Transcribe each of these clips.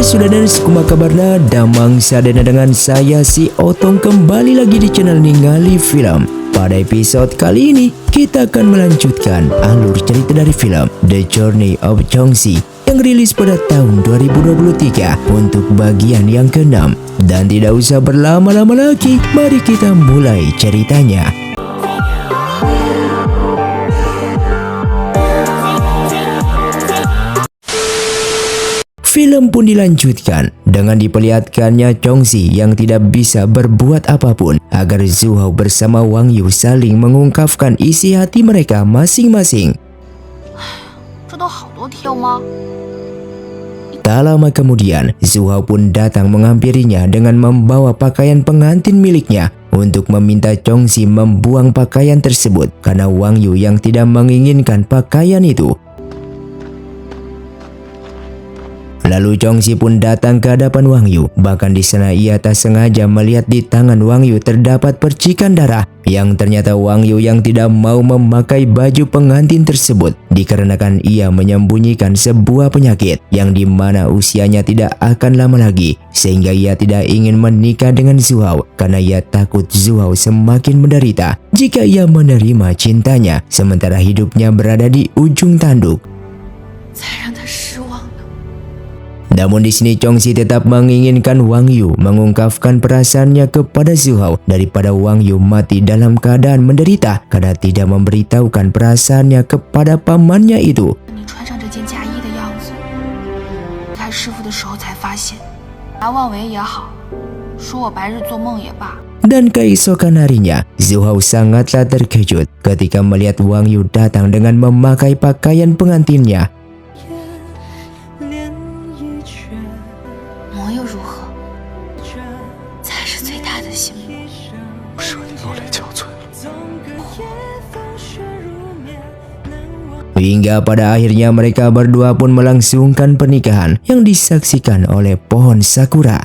Sudaders, kumaha kabarna? Damang sadana dengan saya si Otong kembali lagi di channel Ningali Film. Pada episode kali ini kita akan melanjutkan alur cerita dari film The Journey of Chongxi yang rilis pada tahun 2023 untuk bagian yang ke-6. Dan tidak usah berlama-lama lagi, mari kita mulai ceritanya. Film pun dilanjutkan dengan diperlihatkannya Chongxi yang tidak bisa berbuat apapun agar Zhu Hao bersama Wang Yu saling mengungkapkan isi hati mereka masing-masing. Tak lama kemudian, Zhu Hao pun datang menghampirinya dengan membawa pakaian pengantin miliknya untuk meminta Chongxi membuang pakaian tersebut karena Wang Yu yang tidak menginginkan pakaian itu. Lalu Chongxi pun datang ke hadapan Wang Yu. Bahkan di sana ia tak sengaja melihat di tangan Wang Yu terdapat percikan darah, yang ternyata Wang Yu yang tidak mau memakai baju pengantin tersebut dikarenakan ia menyembunyikan sebuah penyakit yang dimana usianya tidak akan lama lagi, sehingga ia tidak ingin menikah dengan Zhu Hao karena ia takut Zhu Hao semakin menderita jika ia menerima cintanya sementara hidupnya berada di ujung tanduk. Namun di sini Chongxi tetap menginginkan Wang Yu mengungkapkan perasaannya kepada Zhu Hao daripada Wang Yu mati dalam keadaan menderita karena tidak memberitahukan perasaannya kepada pamannya itu. Dan keesokan harinya, Zhu Hao sangatlah terkejut ketika melihat Wang Yu datang dengan memakai pakaian pengantinnya. Hingga pada akhirnya mereka berdua pun melangsungkan pernikahan yang disaksikan oleh pohon sakura.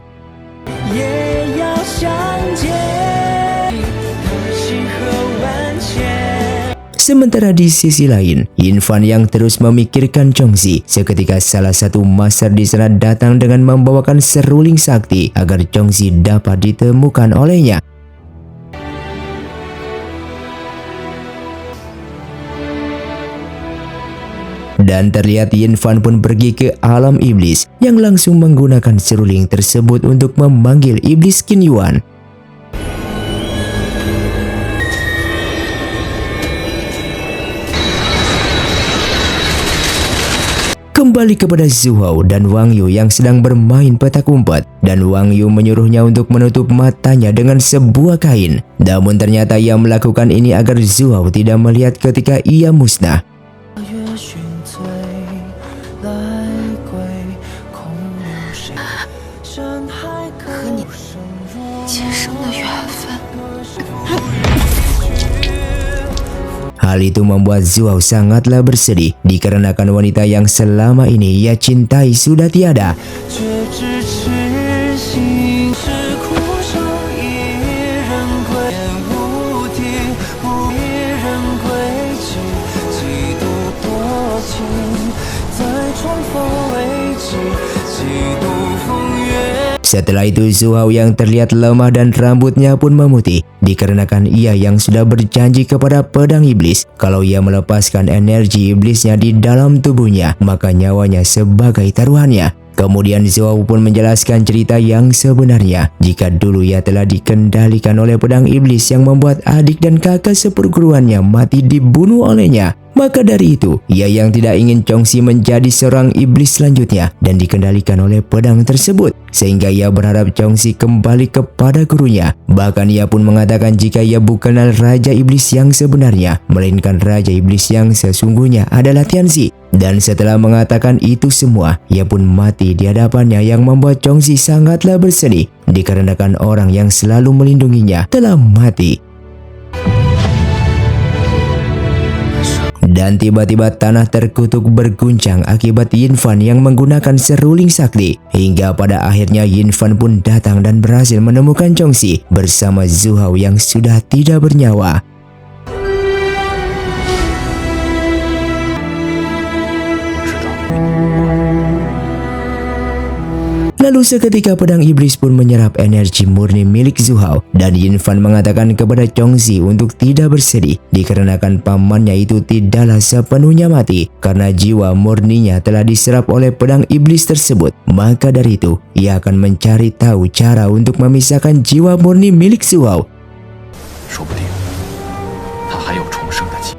Sementara di sisi lain, Infan yang terus memikirkan Chongxi, seketika salah satu master di sana datang dengan membawakan seruling sakti agar Chongxi dapat ditemukan olehnya. Dan terlihat Infan pun pergi ke alam iblis yang langsung menggunakan seruling tersebut untuk memanggil iblis Qin Yuan. Kembali kepada Zhu Hao dan Wang Yu yang sedang bermain petak umpet, dan Wang Yu menyuruhnya untuk menutup matanya dengan sebuah kain. Namun ternyata ia melakukan ini agar Zhu Hao tidak melihat ketika ia musnah. Hal itu membuat Zhu Hao sangatlah bersedih dikarenakan wanita yang selama ini ia cintai sudah tiada. Setelah itu Zhu Hao yang terlihat lemah dan rambutnya pun memutih dikarenakan ia yang sudah berjanji kepada pedang iblis kalau ia melepaskan energi iblisnya di dalam tubuhnya maka nyawanya sebagai taruhannya. Kemudian Zhu Hao pun menjelaskan cerita yang sebenarnya jika dulu ia telah dikendalikan oleh pedang iblis yang membuat adik dan kakak seperguruannya mati dibunuh olehnya. Maka dari itu, ia yang tidak ingin Chongxi menjadi seorang iblis selanjutnya dan dikendalikan oleh pedang tersebut. Sehingga ia berharap Chongxi kembali kepada gurunya. Bahkan ia pun mengatakan jika ia bukanlah Raja Iblis yang sebenarnya, melainkan Raja Iblis yang sesungguhnya adalah Tianzi. Dan setelah mengatakan itu semua, ia pun mati di hadapannya yang membuat Chongxi sangatlah bersedih dikarenakan orang yang selalu melindunginya telah mati. Dan tiba-tiba tanah terkutuk berguncang akibat Infan yang menggunakan seruling sakti. Hingga pada akhirnya Infan pun datang dan berhasil menemukan Chongxi bersama Zhu Hao yang sudah tidak bernyawa. Lalu seketika pedang iblis pun menyerap energi murni milik Zhu Hao dan Yin Fan mengatakan kepada Chongxi untuk tidak bersedih dikarenakan pamannya itu tidaklah sepenuhnya mati karena jiwa murninya telah diserap oleh pedang iblis tersebut. Maka dari itu ia akan mencari tahu cara untuk memisahkan jiwa murni milik Zhu Hao.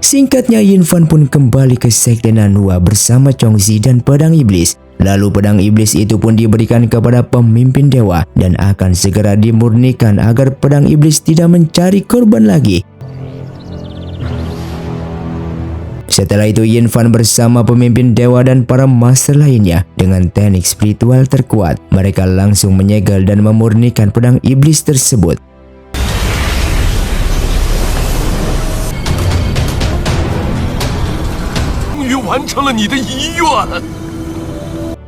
Singkatnya Yin Fan pun kembali ke Sekte Nanhua bersama Chongxi dan pedang iblis. Lalu pedang iblis itu pun diberikan kepada pemimpin dewa dan akan segera dimurnikan agar pedang iblis tidak mencari korban lagi. Setelah itu Yin Fan bersama pemimpin dewa dan para master lainnya dengan teknik spiritual terkuat, mereka langsung menyegel dan memurnikan pedang iblis tersebut.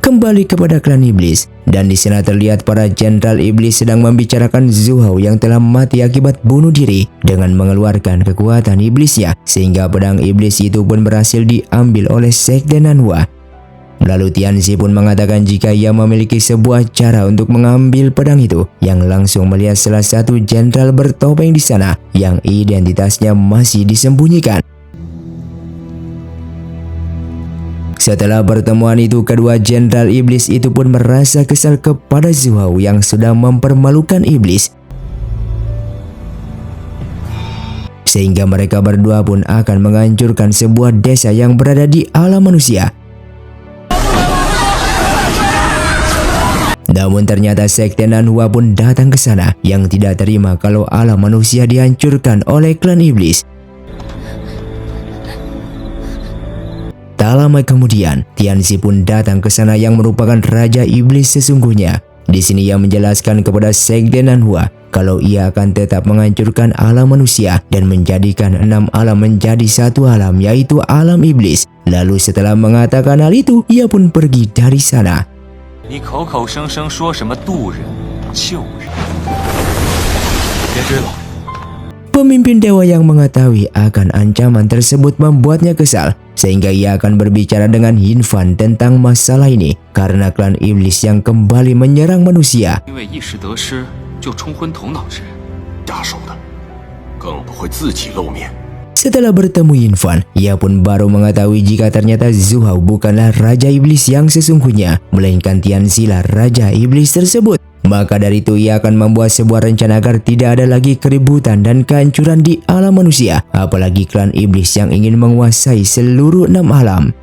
Kembali kepada klan iblis, dan di sana terlihat para jenderal iblis sedang membicarakan Zhu Hao yang telah mati akibat bunuh diri dengan mengeluarkan kekuatan iblisnya, sehingga pedang iblis itu pun berhasil diambil oleh Sekte Nanhua. Lalu Tianzi pun mengatakan jika ia memiliki sebuah cara untuk mengambil pedang itu, yang langsung melihat salah satu jenderal bertopeng di sana yang identitasnya masih disembunyikan. Setelah pertemuan itu, kedua jenderal iblis itu pun merasa kesal kepada Zhu Hao yang sudah mempermalukan iblis. Sehingga mereka berdua pun akan menghancurkan sebuah desa yang berada di alam manusia. Namun ternyata Sekte Nanhua pun datang ke sana yang tidak terima kalau alam manusia dihancurkan oleh klan iblis. Tak lama kemudian, Tianzi pun datang ke sana yang merupakan Raja Iblis sesungguhnya. Di sini ia menjelaskan kepada Sekte Nanhua kalau ia akan tetap menghancurkan alam manusia dan menjadikan 6 alam menjadi satu alam, yaitu alam iblis. Lalu setelah mengatakan hal itu, ia pun pergi dari sana. Pemimpin dewa yang mengetahui akan ancaman tersebut membuatnya kesal, sehingga ia akan berbicara dengan Yin Fan tentang masalah ini karena klan iblis yang kembali menyerang manusia. Setelah bertemu Yin Fan, ia pun baru mengetahui jika ternyata Zhu Hao bukanlah Raja Iblis yang sesungguhnya, melainkan Tianzi lah Raja Iblis tersebut. Maka dari itu ia akan membuat sebuah rencana agar tidak ada lagi keributan dan kehancuran di alam manusia, apalagi klan iblis yang ingin menguasai seluruh 6 alam.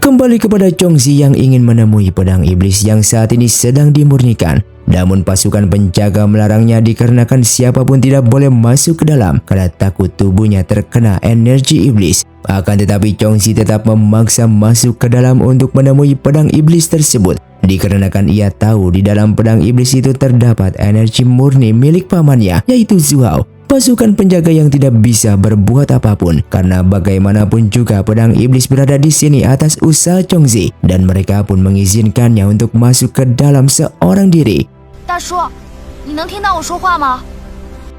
Kembali kepada Chongxi yang ingin menemui pedang iblis yang saat ini sedang dimurnikan. Namun pasukan penjaga melarangnya dikarenakan siapapun tidak boleh masuk ke dalam karena takut tubuhnya terkena energi iblis. Akan tetapi Chongxi tetap memaksa masuk ke dalam untuk menemui pedang iblis tersebut dikarenakan ia tahu di dalam pedang iblis itu terdapat energi murni milik pamannya, yaitu Zhu Hao. Pasukan penjaga yang tidak bisa berbuat apapun karena bagaimanapun juga pedang iblis berada di sini atas usaha Chongxi dan mereka pun mengizinkannya untuk masuk ke dalam seorang diri.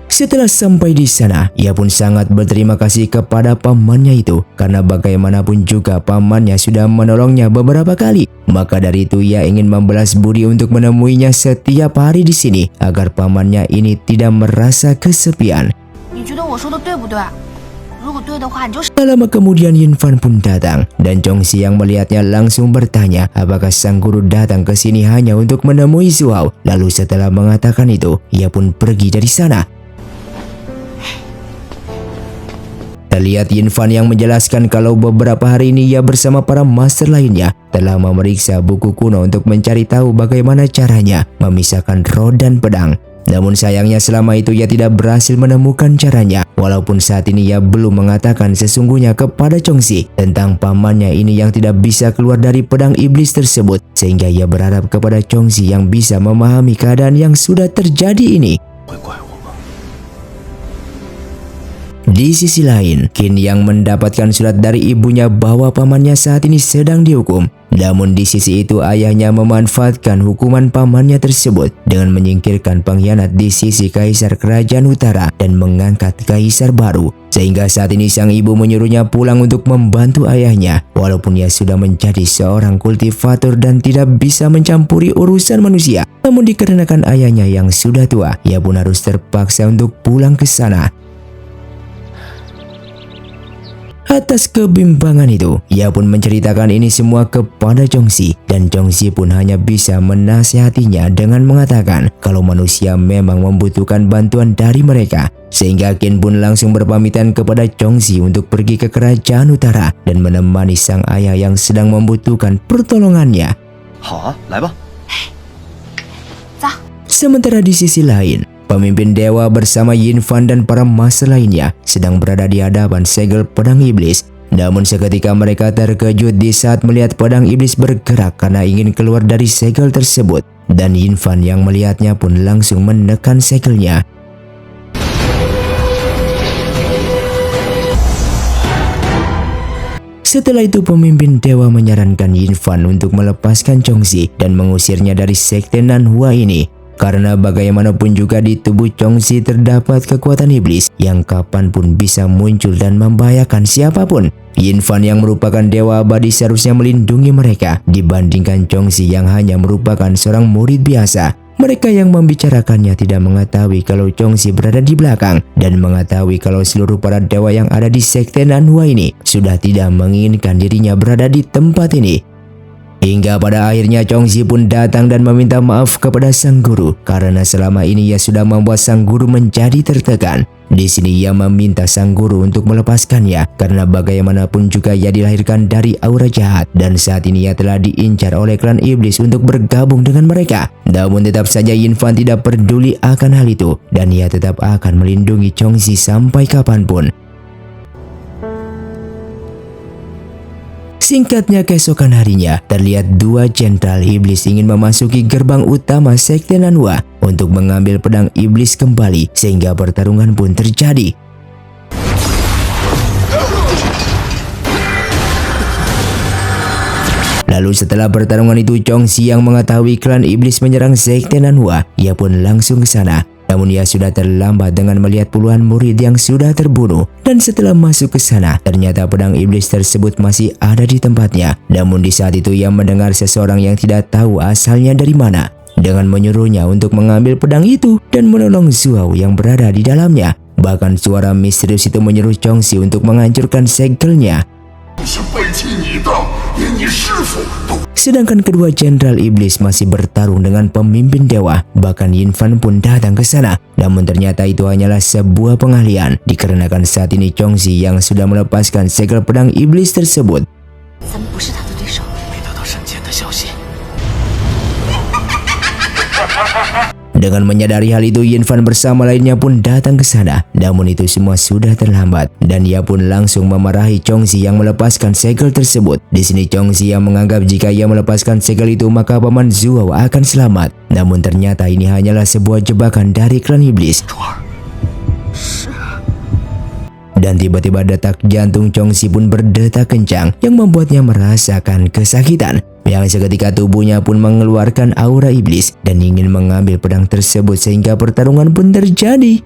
Setelah sampai di sana, ia pun sangat berterima kasih kepada pamannya itu karena bagaimanapun juga pamannya sudah menolongnya beberapa kali. Maka dari itu ia ingin membalas budi untuk menemuinya setiap hari di sini agar pamannya ini tidak merasa kesepian. Tak lama kemudian Yin Fan pun datang dan Chongxi yang melihatnya langsung bertanya apakah sang guru datang ke sini hanya untuk menemui Zhu Hao. Lalu setelah mengatakan itu, ia pun pergi dari sana. Terlihat Yin Fan yang menjelaskan kalau beberapa hari ini ia bersama para master lainnya telah memeriksa buku kuno untuk mencari tahu bagaimana caranya memisahkan roh dan pedang. Namun sayangnya selama itu ia tidak berhasil menemukan caranya. Walaupun saat ini ia belum mengatakan sesungguhnya kepada Chongxi tentang pamannya ini yang tidak bisa keluar dari pedang iblis tersebut. Sehingga ia berharap kepada Chongxi yang bisa memahami keadaan yang sudah terjadi ini. Di sisi lain, Qin yang mendapatkan surat dari ibunya bahwa pamannya saat ini sedang dihukum. Namun di sisi itu ayahnya memanfaatkan hukuman pamannya tersebut dengan menyingkirkan pengkhianat di sisi kaisar kerajaan utara dan mengangkat kaisar baru. Sehingga saat ini sang ibu menyuruhnya pulang untuk membantu ayahnya walaupun ia sudah menjadi seorang kultivator dan tidak bisa mencampuri urusan manusia. Namun dikarenakan ayahnya yang sudah tua, ia pun harus terpaksa untuk pulang ke sana. Atas kebimbangan itu, ia pun menceritakan ini semua kepada Chongxi dan Chongxi pun hanya bisa menasihatinya dengan mengatakan kalau manusia memang membutuhkan bantuan dari mereka. Sehingga Qin pun langsung berpamitan kepada Chongxi untuk pergi ke kerajaan utara dan menemani sang ayah yang sedang membutuhkan pertolongannya. Sementara di sisi lain, pemimpin dewa bersama Yin Fan dan para master lainnya sedang berada di hadapan segel pedang iblis. Namun seketika mereka terkejut di saat melihat pedang iblis bergerak karena ingin keluar dari segel tersebut. Dan Yin Fan yang melihatnya pun langsung menekan segelnya. Setelah itu pemimpin dewa menyarankan Yin Fan untuk melepaskan Chongxi dan mengusirnya dari sekte Nanhua ini. Karena bagaimanapun juga di tubuh Chongxi terdapat kekuatan iblis yang kapanpun bisa muncul dan membahayakan siapapun. Yin Fan yang merupakan dewa abadi seharusnya melindungi mereka dibandingkan Chongxi yang hanya merupakan seorang murid biasa. Mereka yang membicarakannya tidak mengetahui kalau Chongxi berada di belakang dan mengetahui kalau seluruh para dewa yang ada di sekte Nanhua ini sudah tidak menginginkan dirinya berada di tempat ini. Hingga pada akhirnya Chongxi pun datang dan meminta maaf kepada sang guru karena selama ini ia sudah membuat sang guru menjadi tertekan. Di sini ia meminta sang guru untuk melepaskannya karena bagaimanapun juga ia dilahirkan dari aura jahat dan saat ini ia telah diincar oleh klan iblis untuk bergabung dengan mereka. Namun tetap saja Yin Fan tidak peduli akan hal itu dan ia tetap akan melindungi Chongxi sampai kapanpun. Singkatnya keesokan harinya, terlihat dua jenderal iblis ingin memasuki gerbang utama sekte Nanhua untuk mengambil pedang iblis kembali sehingga pertarungan pun terjadi. Lalu setelah pertarungan itu Chongxi yang mengetahui klan iblis menyerang sekte Nanhua, ia pun langsung ke sana. Namun ia sudah terlambat dengan melihat puluhan murid yang sudah terbunuh. Dan setelah masuk ke sana, ternyata pedang iblis tersebut masih ada di tempatnya. Namun di saat itu ia mendengar seseorang yang tidak tahu asalnya dari mana dengan menyuruhnya untuk mengambil pedang itu dan menolong Zuhao yang berada di dalamnya. Bahkan suara misterius itu menyuruh Chongxi untuk menghancurkan segelnya. Sedangkan kedua jenderal iblis masih bertarung dengan pemimpin dewa. Bahkan Yin Fan pun datang ke sana. Namun ternyata itu hanyalah sebuah pengalian dikarenakan saat ini Chongxi yang sudah melepaskan segel pedang iblis tersebut. Dengan menyadari hal itu, Yin Fan bersama lainnya pun datang ke sana. Namun itu semua sudah terlambat dan ia pun langsung memarahi Chongxi yang melepaskan segel tersebut. Di sini Chongxi yang menganggap jika ia melepaskan segel itu maka paman Zuhao akan selamat. Namun ternyata ini hanyalah sebuah jebakan dari klan iblis. Dan tiba-tiba detak jantung Chongxi pun berdetak kencang yang membuatnya merasakan kesakitan. Yang seketika tubuhnya pun mengeluarkan aura iblis dan ingin mengambil pedang tersebut sehingga pertarungan pun terjadi.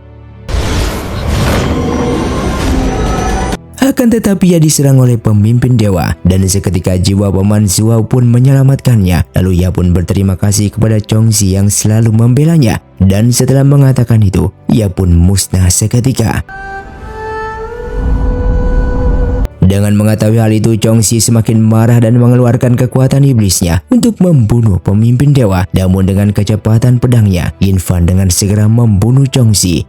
Akan tetapi ia diserang oleh pemimpin dewa dan seketika jiwa paman Zuhao pun menyelamatkannya. Lalu ia pun berterima kasih kepada Chongxi yang selalu membelanya. Dan setelah mengatakan itu, ia pun musnah seketika. Dengan mengetahui hal itu, Chongxi semakin marah dan mengeluarkan kekuatan iblisnya untuk membunuh pemimpin dewa. Namun dengan kecepatan pedangnya, Yin Fan dengan segera membunuh Chongxi.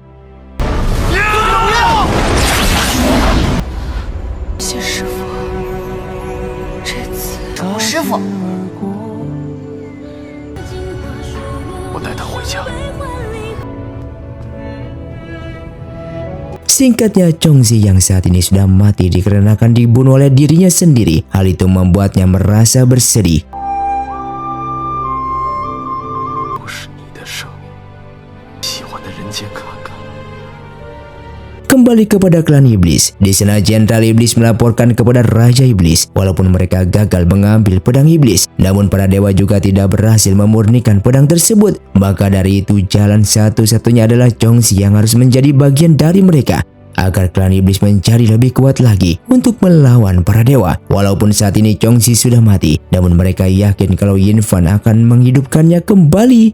Singkatnya, Chongxi yang saat ini sudah mati dikarenakan dibunuh oleh dirinya sendiri. Hal itu membuatnya merasa bersedih. Kembali kepada klan iblis. Di sana Jenderal Iblis melaporkan kepada Raja Iblis walaupun mereka gagal mengambil pedang iblis. Namun para dewa juga tidak berhasil memurnikan pedang tersebut. Maka dari itu jalan satu-satunya adalah Chongqi yang harus menjadi bagian dari mereka agar klan iblis mencari lebih kuat lagi untuk melawan para dewa. Walaupun saat ini Chongqi sudah mati, namun mereka yakin kalau Yin Fan akan menghidupkannya kembali.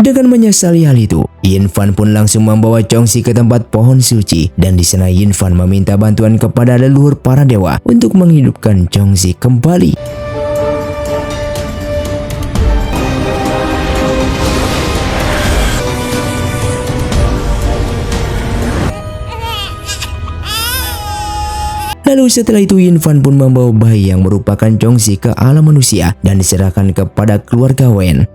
Dengan menyesali hal itu, Yin Fan pun langsung membawa Chongqi ke tempat pohon suci dan di sana Yin Fan meminta bantuan kepada leluhur para dewa untuk menghidupkan Chongqi kembali. Lalu setelah itu Yin Fan pun membawa bayi yang merupakan Chongqi ke alam manusia dan diserahkan kepada keluarga Wen.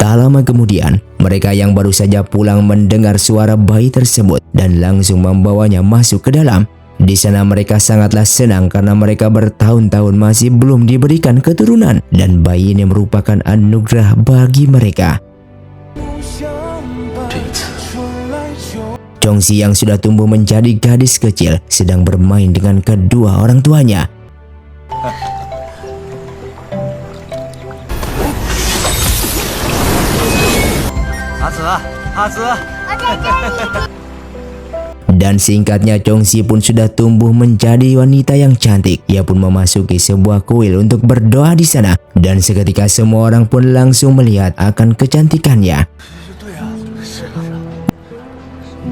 Tak lama kemudian, mereka yang baru saja pulang mendengar suara bayi tersebut dan langsung membawanya masuk ke dalam. Di sana mereka sangatlah senang karena mereka bertahun-tahun masih belum diberikan keturunan dan bayi ini merupakan anugerah bagi mereka. Chongqi yang sudah tumbuh menjadi gadis kecil sedang bermain dengan kedua orang tuanya. Dan singkatnya Chongqi pun sudah tumbuh menjadi wanita yang cantik. Ia pun memasuki sebuah kuil untuk berdoa di sana dan seketika semua orang pun langsung melihat akan kecantikannya.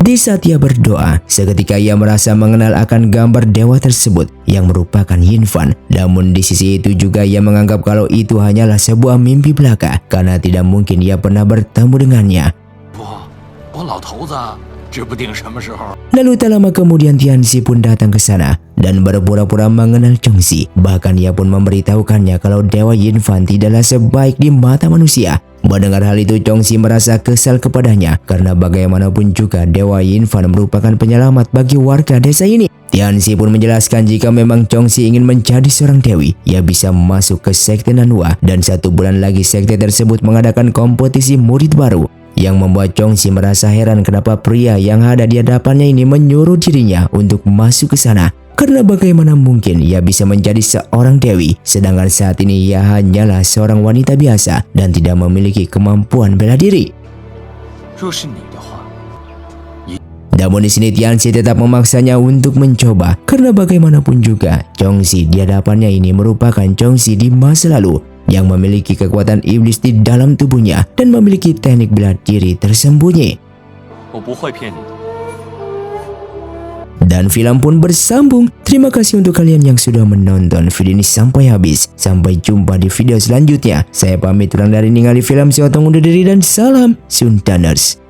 Di saat ia berdoa, seketika ia merasa mengenal akan gambar dewa tersebut yang merupakan Yin Fan. Namun di sisi itu juga ia menganggap kalau itu hanyalah sebuah mimpi belaka karena tidak mungkin ia pernah bertemu dengannya. Lalu tak lama kemudian Tianxi pun datang ke sana dan berpura-pura mengenal Chongqi. Bahkan ia pun memberitahukannya kalau dewa Yin Fan tidaklah sebaik di mata manusia. Mendengar hal itu Chongqi merasa kesal kepadanya karena bagaimanapun juga dewa Yin Fan merupakan penyelamat bagi warga desa ini. Tianxi pun menjelaskan jika memang Chongqi ingin menjadi seorang dewi, ia bisa masuk ke sekte Nanhua dan 1 bulan lagi sekte tersebut mengadakan kompetisi murid baru. Yang membuat Chongqi merasa heran kenapa pria yang ada di hadapannya ini menyuruh dirinya untuk masuk ke sana. Karena bagaimana mungkin ia bisa menjadi seorang dewi, sedangkan saat ini ia hanyalah seorang wanita biasa dan tidak memiliki kemampuan bela diri. Namun di sini Tianxi tetap memaksanya untuk mencoba karena bagaimanapun juga Chongqi di hadapannya ini merupakan Chongqi di masa lalu yang memiliki kekuatan iblis di dalam tubuhnya dan memiliki teknik bela diri tersembunyi. Dan film pun bersambung. Terima kasih untuk kalian yang sudah menonton video ini sampai habis. Sampai jumpa di video selanjutnya. Saya pamit kurang dari ningali film. Saya Otong undur diri dan salam Sundaners.